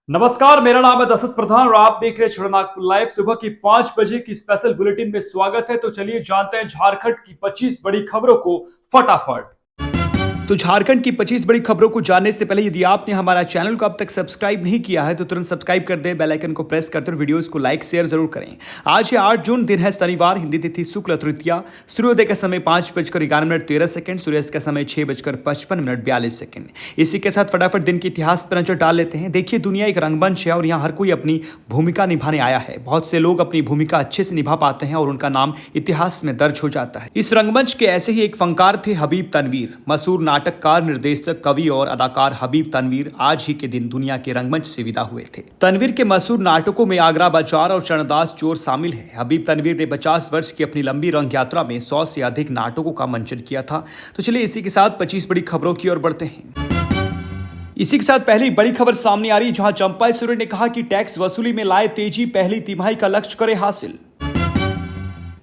नमस्कार, मेरा नाम है दशरथ प्रधान और आप देख रहे हैं छड़नागपुर लाइव। सुबह की 5 बजे की स्पेशल बुलेटिन में स्वागत है। तो चलिए जानते हैं झारखंड की 25 बड़ी खबरों को फटाफट। तो झारखंड की 25 बड़ी खबरों को जानने से पहले यदि आपने हमारा चैनल को अब तक सब्सक्राइब नहीं किया है तो तुरंत सब्सक्राइब कर दें, बेल आइकन को प्रेस करते हुए वीडियोस को लाइक शेयर जरूर करें। आज है 8 जून, दिन है शनिवार, हिंदी तिथि शुक्ल तृतीया। सूर्योदय का समय 5:11 सूर्यास्त का समय 6:55 इसी के साथ फटाफट दिन के इतिहास पर नजर डाल लेते हैं। देखिए, दुनिया एक रंगमंच है और यहाँ हर कोई अपनी भूमिका निभाने आया है। बहुत से लोग अपनी भूमिका अच्छे से निभा पाते हैं और उनका नाम इतिहास में दर्ज हो जाता है। इस रंगमंच के ऐसे ही एक फनकार थे हबीब तनवीर। मशहूर नाटककार, निर्देशक, कवि और अदाकार हबीब तनवीर आज ही के दिन दुनिया के रंगमंच से विदा हुए थे। तनवीर के मशहूर नाटकों में आगरा बाजार और चरणदास चोर शामिल है। हबीब तनवीर ने 50 वर्ष की अपनी लंबी रंग यात्रा में 100 से अधिक नाटकों का मंचन किया था। तो चलिए इसी के साथ 25 बड़ी खबरों की ओर बढ़ते हैं। इसी के साथ पहली बड़ी खबर सामने आ रही, जहां चंपा सोरेन ने कहा कि टैक्स वसूली में लाए तेजी, पहली तिमाही का लक्ष्य करे हासिल।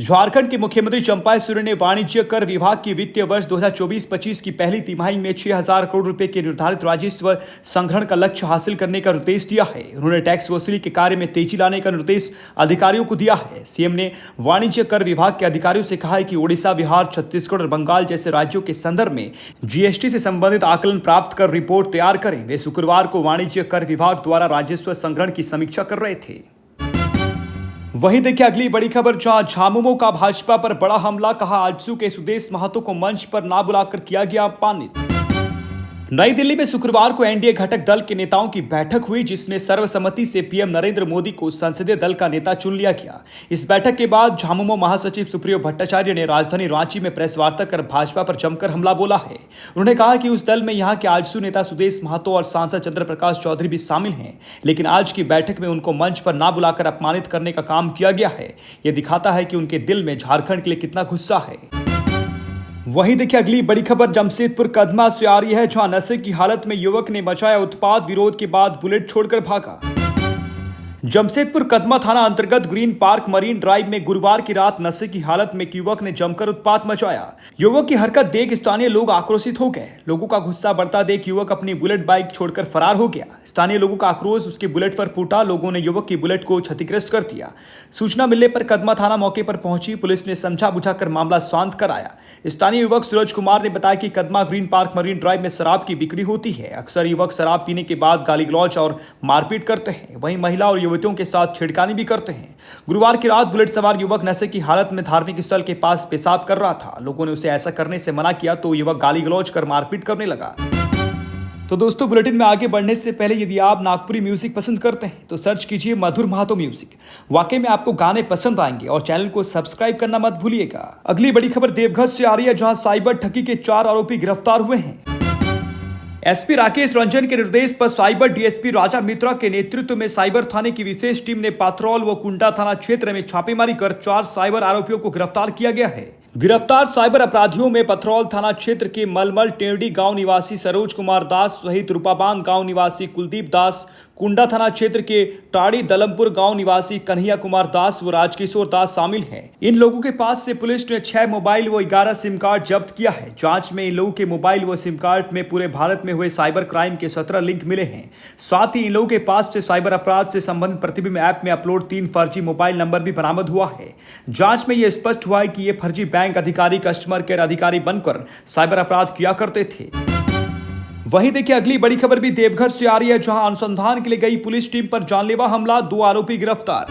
झारखंड के मुख्यमंत्री चंपा सोरेन ने वाणिज्य कर विभाग की वित्तीय वर्ष 2024-25 की पहली तिमाही में 6,000 करोड़ रुपए के निर्धारित राजस्व संग्रहण का लक्ष्य हासिल करने का निर्देश दिया है। उन्होंने टैक्स वसूली के कार्य में तेजी लाने का निर्देश अधिकारियों को दिया है। सीएम ने वाणिज्य कर विभाग के अधिकारियों से कहा है कि ओडिशा, बिहार, छत्तीसगढ़ और बंगाल जैसे राज्यों के संदर्भ में जीएसटी से संबंधित आकलन प्राप्त कर रिपोर्ट तैयार करें। वे शुक्रवार को वाणिज्य कर विभाग द्वारा राजस्व संग्रहण की समीक्षा कर रहे थे। वहीं देखिए अगली बड़ी खबर, जहां झामुमो का भाजपा पर बड़ा हमला, कहा आजसू के सुदेश महतो को मंच पर ना बुलाकर किया गया अपमानित। नई दिल्ली में शुक्रवार को एनडीए घटक दल के नेताओं की बैठक हुई, जिसमें सर्वसम्मति से पीएम नरेंद्र मोदी को संसदीय दल का नेता चुन लिया गया। इस बैठक के बाद झामुमो महासचिव सुप्रियो भट्टाचार्य ने राजधानी रांची में प्रेस वार्ता कर भाजपा पर जमकर हमला बोला है। उन्होंने कहा कि उस दल में यहां के आजसू नेता सुदेश महतो और सांसद चंद्र प्रकाश चौधरी भी शामिल हैं, लेकिन आज की बैठक में उनको मंच पर ना बुलाकर अपमानित करने का काम किया गया है। यह दिखाता है कि उनके दिल में झारखंड के लिए कितना गुस्सा है। वहीं देखिए अगली बड़ी खबर जमशेदपुर कदमा से आ रही है, जहां नशे की हालत में युवक ने मचाया उत्पात, विरोध के बाद बुलेट छोड़कर भागा। जमशेदपुर कदमा थाना अंतर्गत ग्रीन पार्क मरीन ड्राइव में गुरुवार की रात नशे की हालत में एक युवक ने जमकर उत्पात मचाया। युवक की हरकत देख स्थानीय लोग आक्रोशित हो गए। लोगों का गुस्सा बढ़ता देख युवक अपनी बुलेट बाइक छोड़कर फरार हो गया। स्थानीय लोगों का आक्रोश उसकी बुलेट पर फूटा। लोगों ने युवक की बुलेट को क्षतिग्रस्त कर दिया। सूचना मिलने पर कदमा थाना मौके पर पहुंची। पुलिस ने समझा बुझाकर मामला शांत कराया। स्थानीय युवक सूरज कुमार ने बताया कि Kadma green park marine drive में शराब की बिक्री होती है। अक्सर युवक शराब पीने के बाद गाली गलौज और मारपीट करते हैं। वहीं महिला और युवतियों के साथ छेड़खानी भी करते हैं। गुरुवार की रात बुलेट सवार युवक नशे की हालत में धार्मिक स्थल के पास पेशाब कर रहा था। लोगों ने उसे ऐसा करने से मना किया तो युवक गाली गलौज कर मारपीट करने लगा। तो दोस्तों, बुलेटिन में आगे बढ़ने से पहले यदि आप नागपुरी म्यूजिक पसंद करते हैं तो सर्च कीजिए मधुर महातो म्यूजिक। वाकई में आपको गाने पसंद आएंगे और चैनल को सब्सक्राइब करना मत भूलिएगा। अगली बड़ी खबर देवघर से आ रही है, जहां साइबर ठगी के 4 आरोपी गिरफ्तार हुए हैं। एसपी राकेश रंजन के निर्देश पर साइबर डीएसपी राजा मित्रा के नेतृत्व में साइबर थाने की विशेष टीम ने पाथरौल व कुंडा थाना क्षेत्र में छापेमारी कर 4 साइबर आरोपियों को गिरफ्तार किया गया है। गिरफ्तार साइबर अपराधियों में पथरौल थाना क्षेत्र के मलमल टेरडी गांव निवासी सरोज कुमार दास सहित रूपाबांध गांव निवासी कुलदीप दास, कुंडा थाना क्षेत्र के टाड़ी दलमपुर गांव निवासी कन्हैया कुमार दास व राजकिशोर दास शामिल हैं। इन लोगों के पास से पुलिस ने 6 मोबाइल व 11 सिम कार्ड जब्त किया है। जांच में इन लोगों के मोबाइल व सिम कार्ड में पूरे भारत में हुए साइबर क्राइम के 17 लिंक मिले हैं। साथ ही इन लोगों के पास से साइबर अपराध से संबंधित प्रतिबिंब ऐप में अपलोड 3 फर्जी मोबाइल नंबर भी बरामद हुआ है। जांच में यह स्पष्ट हुआ है कि ये फर्जी बैंक अधिकारी कस्टमर केयर अधिकारी बनकर साइबर अपराध किया करते थे। वहीं देखिए अगली बड़ी खबर भी देवघर से आ रही है, जहां अनुसंधान के लिए गई पुलिस टीम पर जानलेवा हमला, 2 आरोपी गिरफ्तार।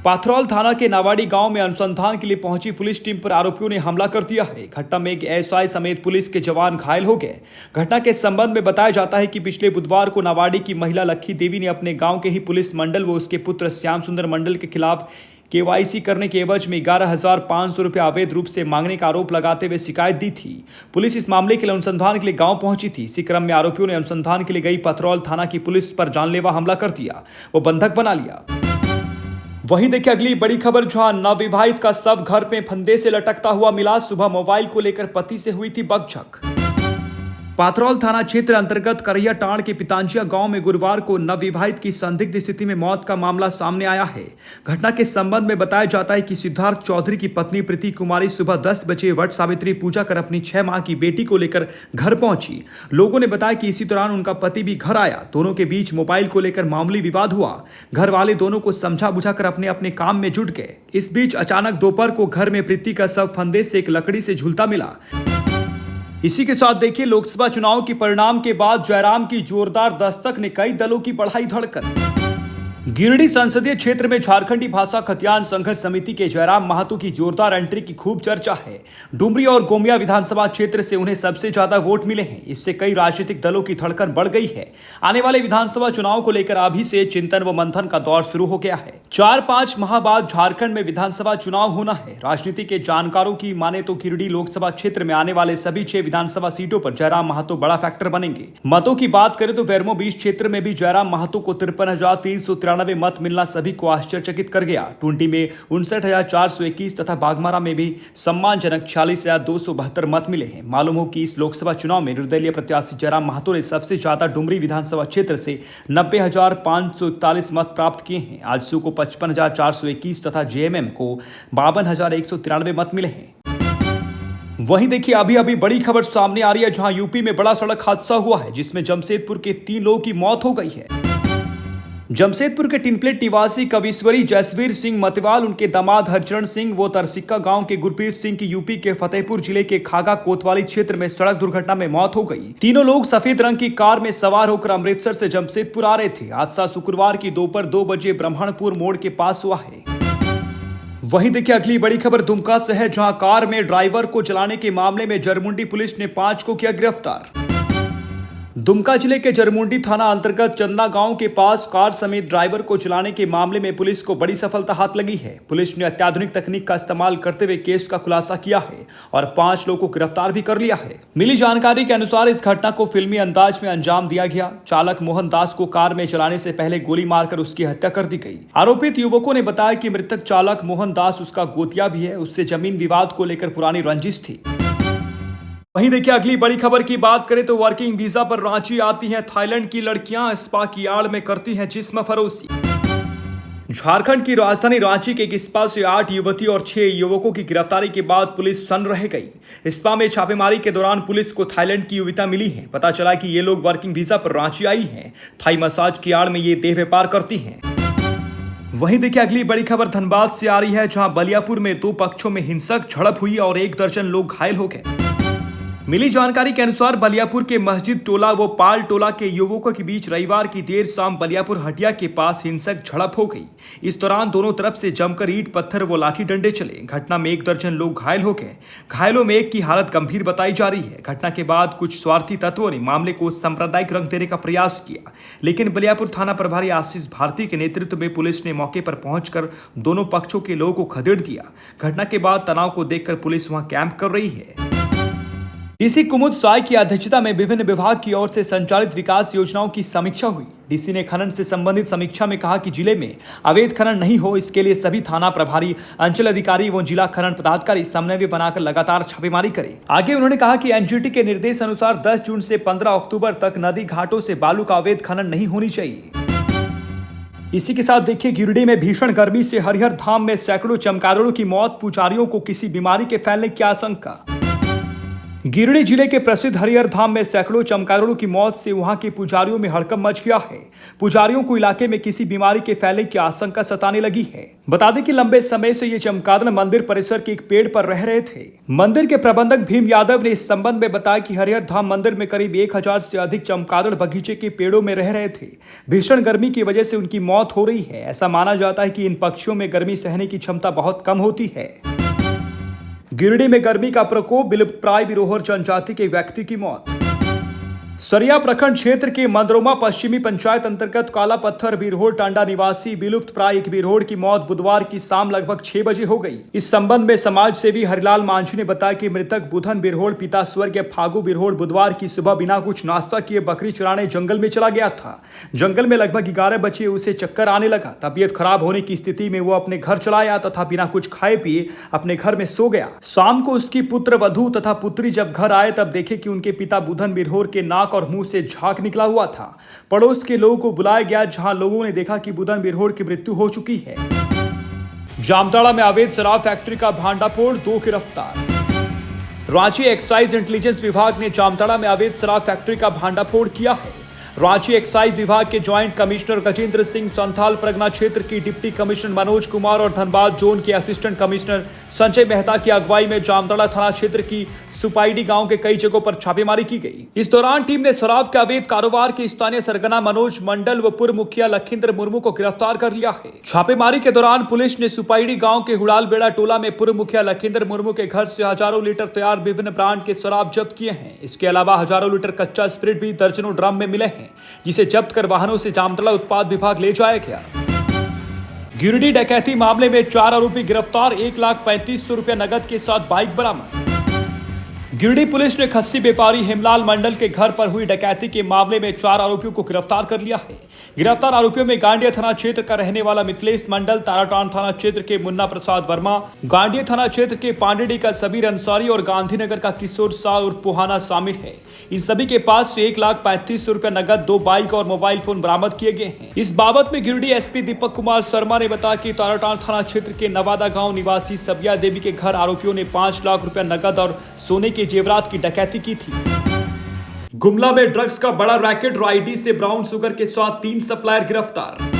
पाथरौल थाना के नावाड़ी गांव में अनुसंधान के लिए पहुंची पुलिस टीम पर आरोपियों ने हमला कर दिया है। घटना में एक एएसआई समेत पुलिस के जवान घायल हो गए। घटना के संबंध में बताया जाता है कि पिछले बुधवार को नावाड़ी की महिला लक्की देवी ने अपने गांव के ही पुलिस मंडल व उसके पुत्र श्याम सुंदर मंडल के खिलाफ केवाईसी करने के एवज में 11,500 रुपये अवैध रूप से मांगने का आरोप लगाते हुए शिकायत दी थी। पुलिस इस मामले के लिए अनुसंधान के लिए गांव पहुंची थी। इसी क्रम में आरोपियों ने अनुसंधान के लिए गई पथरौल थाना की पुलिस पर जानलेवा हमला कर दिया, वो बंधक बना लिया। वहीं देखिए अगली बड़ी खबर, जहां नवविवाहित का शव घर में फंदे से लटकता हुआ मिला। सुबह मोबाइल को लेकर पति से हुई थी बकझक। पाथरौल थाना क्षेत्र अंतर्गत करैया टांड़ के पितांजिया गांव में गुरुवार को नवविवाहित की संदिग्ध स्थिति में मौत का मामला सामने आया है। घटना के संबंध में बताया जाता है कि सिद्धार्थ चौधरी की पत्नी प्रीति कुमारी सुबह 10 बजे वट सावित्री पूजा कर अपनी 6 माह की बेटी को लेकर घर पहुंची। लोगों ने बताया कि इसी दौरान उनका पति भी घर आया। दोनों के बीच मोबाइल को लेकर मामूली विवाद हुआ। घर वाले दोनों को समझा बुझाकर अपने अपने काम में जुट गए। इस बीच अचानक दोपहर को घर में प्रीति का शव फंदे से एक लकड़ी से झूलता मिला। इसी के साथ देखिए, लोकसभा चुनाव के परिणाम के बाद जयराम की जोरदार दस्तक ने कई दलों की बढ़ाई धड़कन। गिरिडीह संसदीय क्षेत्र में झारखंडी भाषा खतियान संघर्ष समिति के जयराम महतो की जोरदार एंट्री की खूब चर्चा है। डुमरी और गोमिया विधानसभा क्षेत्र से उन्हें सबसे ज्यादा वोट मिले हैं। इससे कई राजनीतिक दलों की धड़कन बढ़ गई है। आने वाले विधानसभा चुनाव को लेकर अभी से चिंतन व मंथन का दौर शुरू हो गया है। 4-5 माह बाद झारखंड में विधानसभा चुनाव होना है। राजनीति के जानकारों की माने तो गिरिडीह लोकसभा क्षेत्र में आने वाले सभी 6 विधानसभा सीटों पर जयराम महतो बड़ा फैक्टर बनेंगे। मतों की बात करें तो वेरमो बीच क्षेत्र में भी जयराम महतो को 53,393 मत मिलना सभी को आश्चर्यचकित कर गया। टुंडी में 59,421 तथा बागमारा में भी सम्मानजनक 46,272 मत मिले हैं। मालूम हो कि इस लोकसभा चुनाव में निर्दलीय प्रत्याशी जयराम महतो ने सबसे ज्यादा डुमरी विधानसभा क्षेत्र से 90,541 मत प्राप्त किए हैं। आजसू को 55,421 तथा जेएमएम को 52,193 मत मिले हैं। वहीं देखिए, अभी बड़ी खबर सामने आ रही है, जहां यूपी में बड़ा सड़क हादसा हुआ है, जिसमें जमशेदपुर के 3 लोगों की मौत हो गई है। जमशेदपुर के टिनप्लेट निवासी कविश्वरी जसवीर सिंह मतिवाल, उनके दामाद हरचरण सिंह वो तरसिक्का गांव के गुरप्रीत सिंह की यूपी के फतेहपुर जिले के खागा कोतवाली क्षेत्र में सड़क दुर्घटना में मौत हो गई। तीनों लोग सफेद रंग की कार में सवार होकर अमृतसर से जमशेदपुर आ रहे थे। हादसा शुक्रवार की दोपहर 2 बजे ब्रह्मणपुर मोड़ के पास हुआ है। वहीं देखिए, अगली बड़ी खबर दुमका से है, जहां कार में ड्राइवर को जलाने के मामले में जरमुंडी पुलिस ने 5 को किया गिरफ्तार। दुमका जिले के जरमुंडी थाना अंतर्गत चंदा गांव के पास कार समेत ड्राइवर को जलाने के मामले में पुलिस को बड़ी सफलता हाथ लगी है। पुलिस ने अत्याधुनिक तकनीक का इस्तेमाल करते हुए केस का खुलासा किया है और 5 लोगों को गिरफ्तार भी कर लिया है। मिली जानकारी के अनुसार इस घटना को फिल्मी अंदाज में अंजाम दिया गया। चालक मोहन दास को कार में चलाने से पहले गोली मारकर उसकी हत्या कर दी गई। आरोपित युवकों ने बताया कि मृतक चालक मोहन दास उसका गोतिया भी है। उससे जमीन विवाद को लेकर पुरानी रंजिश थी। वहीं देखिए, अगली बड़ी खबर की बात करें तो वर्किंग वीजा पर रांची आती हैं थाईलैंड की लड़कियां, स्पा की आड़ में करती हैं जिस्म फरोशी। झारखंड की राजधानी रांची के एक स्पा से 8 युवती और 6 युवकों की गिरफ्तारी के बाद पुलिस सन्न रह गई। स्पा में छापेमारी के दौरान पुलिस को थाईलैंड की युवतियां मिली हैं। पता चला कि ये लोग वर्किंग वीजा पर रांची आई हैं। थाई मसाज की आड़ में ये देह व्यापार करती हैं। वहीं देखिए, अगली बड़ी खबर धनबाद से आ रही है, जहां बलियापुर में 2 पक्षों में हिंसक झड़प हुई और 1 दर्जन लोग घायल हो गए। मिली जानकारी के अनुसार बलियापुर के मस्जिद टोला व पाल टोला के युवकों के बीच रविवार की देर शाम बलियापुर हटिया के पास हिंसक झड़प हो गई। इस दौरान दोनों तरफ से जमकर ईंट पत्थर व लाठी डंडे चले। घटना में 1 दर्जन लोग घायल हो गए। घायलों में एक की हालत गंभीर बताई जा रही है। घटना के बाद कुछ स्वार्थी तत्वों ने मामले को सांप्रदायिक रंग देने का प्रयास किया, लेकिन बलियापुर थाना प्रभारी आशीष भारती के नेतृत्व में पुलिस ने मौके पर पहुंचकर दोनों पक्षों के लोगों को खदेड़ दिया। घटना के बाद तनाव को देखकर पुलिस वहां कैंप कर रही है। डीसी कुमुद साय की अध्यक्षता में विभिन्न विभाग की ओर से संचालित विकास योजनाओं की समीक्षा हुई। डीसी ने खनन से संबंधित समीक्षा में कहा कि जिले में अवैध खनन नहीं हो, इसके लिए सभी थाना प्रभारी, अंचल अधिकारी एवं जिला खनन पदाधिकारी समन्वय बनाकर लगातार छापेमारी करें। आगे उन्होंने कहा कि एनजीटी के निर्देश अनुसार 10 जून से 15 अक्टूबर तक नदी घाटों से बालू का अवैध खनन नहीं होनी चाहिए। इसी के साथ देखिए, गिरिडीह में भीषण गर्मी से हरिहर धाम में सैकड़ों चमगादड़ों की मौत, पुजारियों को किसी बीमारी के फैलने की आशंका। गिरिडीह जिले के प्रसिद्ध हरिहर धाम में सैकड़ों चमगादड़ों की मौत से वहां के पुजारियों में हड़कंप मच गया है। पुजारियों को इलाके में किसी बीमारी के फैलने की आशंका सताने लगी है। बता दें कि लंबे समय से ये चमगादड़ मंदिर परिसर के एक पेड़ पर रह रहे थे। मंदिर के प्रबंधक भीम यादव ने इस संबंध में बताया कि हरिहर धाम मंदिर में करीब 1000 से अधिक चमगादड़ बगीचे के पेड़ों में रह रहे थे। भीषण गर्मी की वजह से उनकी मौत हो रही है। ऐसा माना जाता है कि इन पक्षियों में गर्मी सहने की क्षमता बहुत कम होती है। गिरिडीह में गर्मी का प्रकोप, विलुप्तप्राय बिरोहर जनजाति के व्यक्ति की मौत। सरिया प्रखंड क्षेत्र के मंदरोमा पश्चिमी पंचायत अंतर्गत काला पत्थर बिरहोड़ टांडा निवासी विलुप्त प्राय एक बिरहोड़ की मौत बुधवार की शाम लगभग 6 बजे हो गई। इस संबंध में समाज सेवी हरिलाल मांझी ने बताया कि मृतक बुधन बिरहोड़ पिता स्वर्गीय फागू बिरहोड़ बुधवार की सुबह बिना कुछ नाश्ता किए बकरी चराने जंगल में चला गया था। जंगल में लगभग 11 बजे उसे चक्कर आने लगा। तबीयत खराब होने की स्थिति में वो अपने घर चला आया तथा बिना कुछ खाए पिए अपने घर में सो गया। शाम को उसकी पुत्र वधू तथा पुत्री जब घर आए तब देखे कि उनके पिता बुधन बिरहोड़ के नाक और मुंह से झाग निकला हुआ था। पड़ोस के लोगों को बुलाया गया, जहां लोगों ने देखा कि बुधन बिरहोड़ की मृत्यु हो चुकी है। जामताड़ा में अवैध शराब फैक्ट्री का भांडाफोड़, 2 गिरफ्तार। रांची एक्साइज इंटेलिजेंस विभाग ने जामताड़ा में अवैध शराब फैक्ट्री का भांडाफोड़ किया है। रांची एक्साइज विभाग के ज्वाइंट कमिश्नर गजेंद्र सिंह, संथाल परगना क्षेत्र की डिप्टी कमिश्नर मनोज कुमार और धनबाद जोन के असिस्टेंट कमिश्नर संजय मेहता की अगुवाई में जामताड़ा थाना क्षेत्र की सुपाईडी गांव के कई जगहों पर छापेमारी की गई। इस दौरान टीम ने शराब के अवैध कारोबार के स्थानीय सरगना मनोज मंडल व पूर्व मुखिया लखिंद्र मुर्मू को गिरफ्तार कर लिया है। छापेमारी के दौरान पुलिस ने सुपाईडी गांव के हुड़ाल बेड़ा टोला में पूर्व मुखिया लखिंद्र मुर्मू के घर से हजारों लीटर तैयार विभिन्न ब्रांड के शराब जब्त किए हैं। इसके अलावा हजारों लीटर कच्चा स्प्रिट भी दर्जनों ड्रम में मिले हैं, जिसे जब्त कर वाहनों से जामताड़ा उत्पाद विभाग ले जाया गया। गिरिडीह डकैती मामले में 4 आरोपी गिरफ्तार, 1,35,000 रुपया नगद के साथ बाइक बरामद। गिरिडीह पुलिस ने खस्सी व्यापारी हेमलाल मंडल के घर पर हुई डकैती के मामले में 4 आरोपियों को गिरफ्तार कर लिया है। गिरफ्तार आरोपियों में गांडिया थाना क्षेत्र का रहने वाला मिथिलेश मंडल, ताराटांड थाना क्षेत्र के मुन्ना प्रसाद वर्मा, गांडिया थाना क्षेत्र के पांडेडी का सबीर अंसारी और गांधीनगर का किशोर शाह और पोहाना शामिल है। इन सभी के पास से 1,35,000 रुपया नगद, 2 बाइक और मोबाइल फोन बरामद किए गए हैं। इस बाबत में गिरिडीह एसपी दीपक कुमार शर्मा ने बताया कि ताराटांड थाना क्षेत्र के नवादा गांव निवासी सबिया देवी के घर आरोपियों ने 5 लाख रुपया नगद और सोने के जेवरात की डकैती की थी। गुमला में ड्रग्स का बड़ा रैकेट, रायडी से ब्राउन शुगर के साथ 3 सप्लायर गिरफ्तार।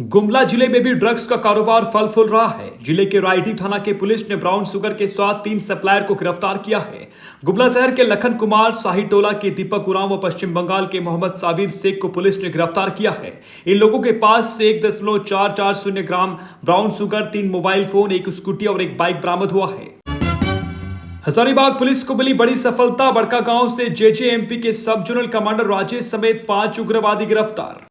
गुमला जिले में भी ड्रग्स का कारोबार फल फूल रहा है। जिले के रायडी थाना के पुलिस ने ब्राउन शुगर के साथ 3 सप्लायर को गिरफ्तार किया है। गुमला शहर के लखन कुमार, शाही टोला के दीपक उरांव व पश्चिम बंगाल के मोहम्मद साबिर शेख को पुलिस ने गिरफ्तार किया है। इन लोगों के पास से 1.440 gram brown sugar, 3 mobile phone, 1 scooty और 1 बाइक बरामद हुआ है। हजारीबाग पुलिस को मिली बड़ी सफलता, बड़का गांव से जेजेएमपी के सब जोनल कमांडर राजेश समेत 5 उग्रवादी गिरफ्तार।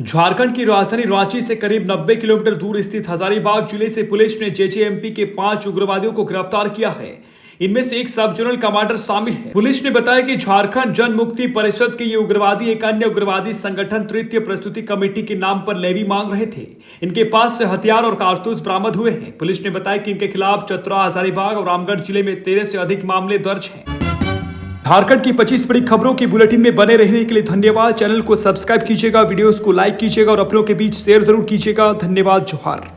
झारखंड की राजधानी रांची से करीब 90 किलोमीटर दूर स्थित हजारीबाग जिले से पुलिस ने जेजेएमपी के 5 उग्रवादियों को गिरफ्तार किया है। इनमें से एक सब जोनल कमांडर शामिल है। पुलिस ने बताया कि झारखंड जन मुक्ति परिषद के ये उग्रवादी एक अन्य उग्रवादी संगठन तृतीय प्रस्तुति कमेटी के नाम पर लेवी मांग रहे थे। इनके पास से हथियार और कारतूस बरामद हुए हैं। पुलिस ने बताया कि इनके खिलाफ चतरा, हजारीबाग और रामगढ़ जिले में 13 से अधिक मामले दर्ज हैं। झारखंड की 25 बड़ी खबरों की बुलेटिन में बने रहने के लिए धन्यवाद। चैनल को सब्सक्राइब कीजिएगा, वीडियोस को लाइक कीजिएगा और अपनों के बीच शेयर जरूर कीजिएगा। धन्यवाद, जोहार।